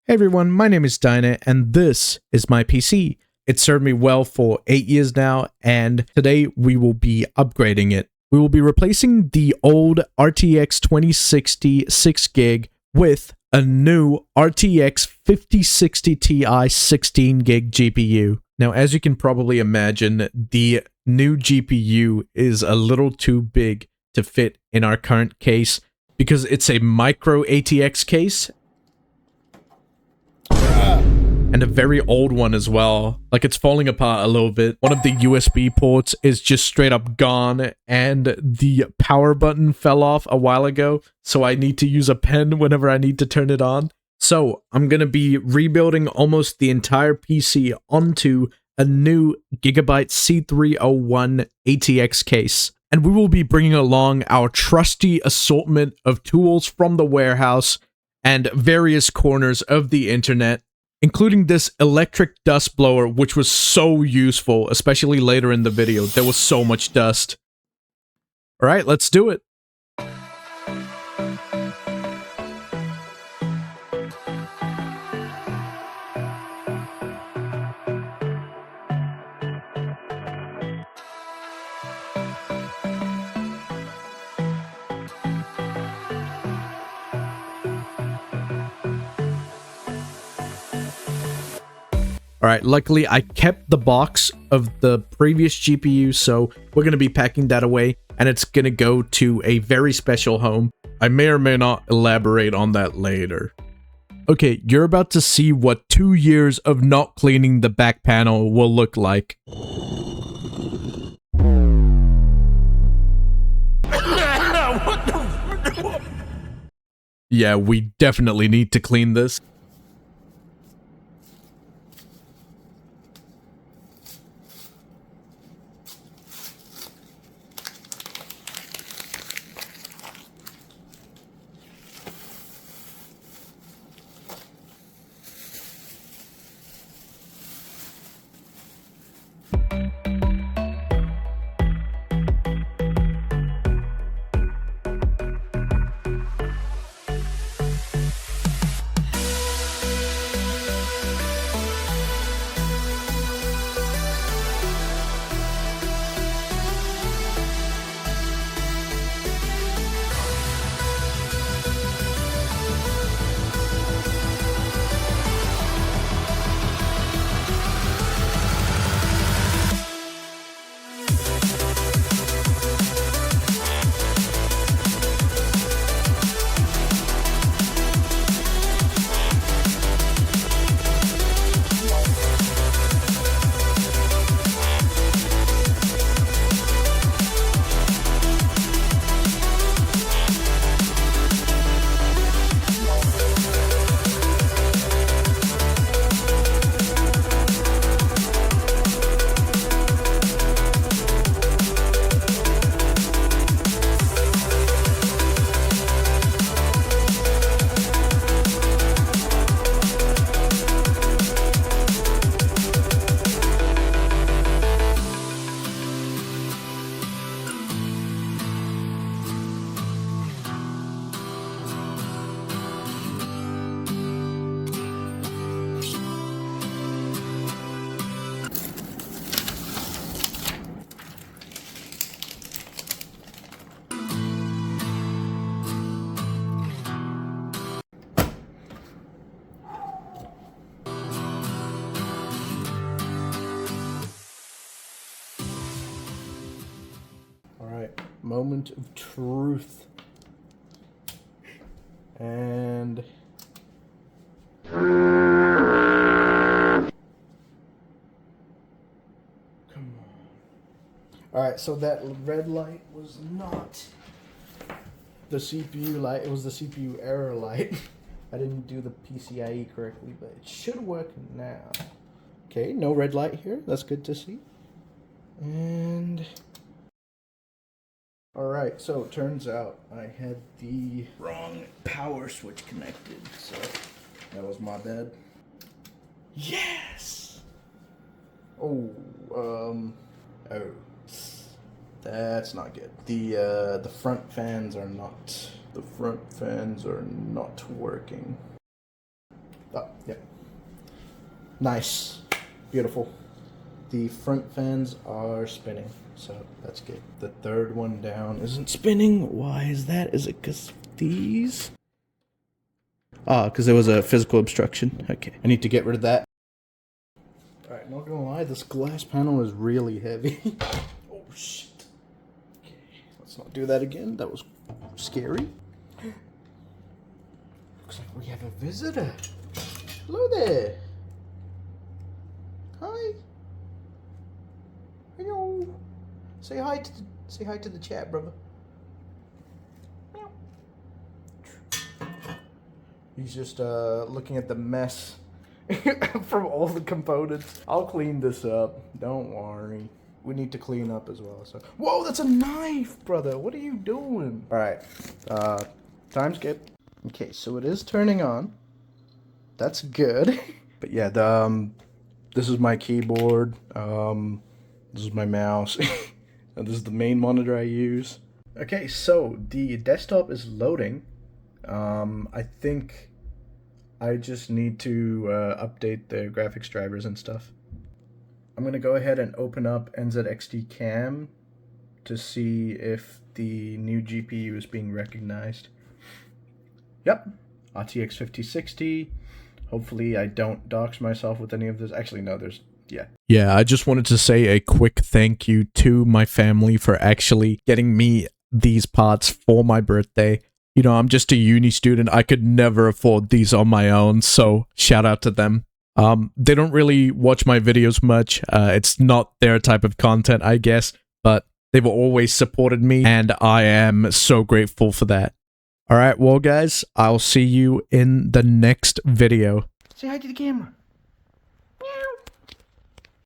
Hey everyone, my name is Dinah, and this is my PC. It's served me well for 8 years now, and today we will be upgrading it. We will be replacing the old RTX 2060 6GB with a new RTX 5060 Ti 16GB GPU. Now, as you can probably imagine, the new GPU is a little too big to fit in our current case because it's a micro ATX case, and a very old one as well. Like, it's falling apart a little bit. One of the USB ports is just straight up gone, and the power button fell off a while ago, so I need to use a pen whenever I need to turn it on. So I'm gonna be rebuilding almost the entire PC onto a new Gigabyte C301 ATX case. And we will be bringing along our trusty assortment of tools from the warehouse and various corners of the internet, including this electric dust blower, which was so useful, especially later in the video. There was so much dust. All right, let's do it. Alright, luckily I kept the box of the previous GPU, so we're going to be packing that away, and it's going to go to a very special home. I may or may not elaborate on that later. Okay, you're about to see what 2 years of not cleaning the back panel will look like. Yeah, we definitely need to clean this. Moment of truth. And come on. Alright, so that red light was not the CPU light, it was the CPU error light. I didn't do the PCIe correctly, but it should work now. Okay, no red light here, that's good to see. And alright, so it turns out I had the wrong power switch connected, so that was my bad. Yes! Oh, that's not good. The front fans are not working. Oh, yeah. Nice. Beautiful. The front fans are spinning, so that's good. The third one down isn't spinning. Why is that? Is it because these? Ah, because there was a physical obstruction. Okay, I need to get rid of that. Alright, not gonna lie, this glass panel is really heavy. Oh shit. Okay, let's not do that again. That was scary. Looks like we have a visitor. Hello there. Hi. Hello. Say hi to the chat, brother. Meow. He's just looking at the mess from all the components. I'll clean this up. Don't worry. We need to clean up as well. So, whoa, that's a knife, brother. What are you doing? All right. Time skip. Okay, so it is turning on. That's good. But yeah, this is my keyboard. This is my mouse. And this is the main monitor I use. Okay, so the desktop is loading. I think I just need to update the graphics drivers and stuff. I'm gonna go ahead and open up NZXT Cam to see if the new GPU is being recognized. Yep, RTX 5060. Hopefully I don't dox myself with any of this. Actually, no, Yeah, I just wanted to say a quick thank you to my family for actually getting me these parts for my birthday. You know, I'm just a uni student. I could never afford these on my own, so shout out to them. They don't really watch my videos much. It's not their type of content, I guess, but they've always supported me, and I am so grateful for that. Alright, well guys, I'll see you in the next video. Say hi to the camera.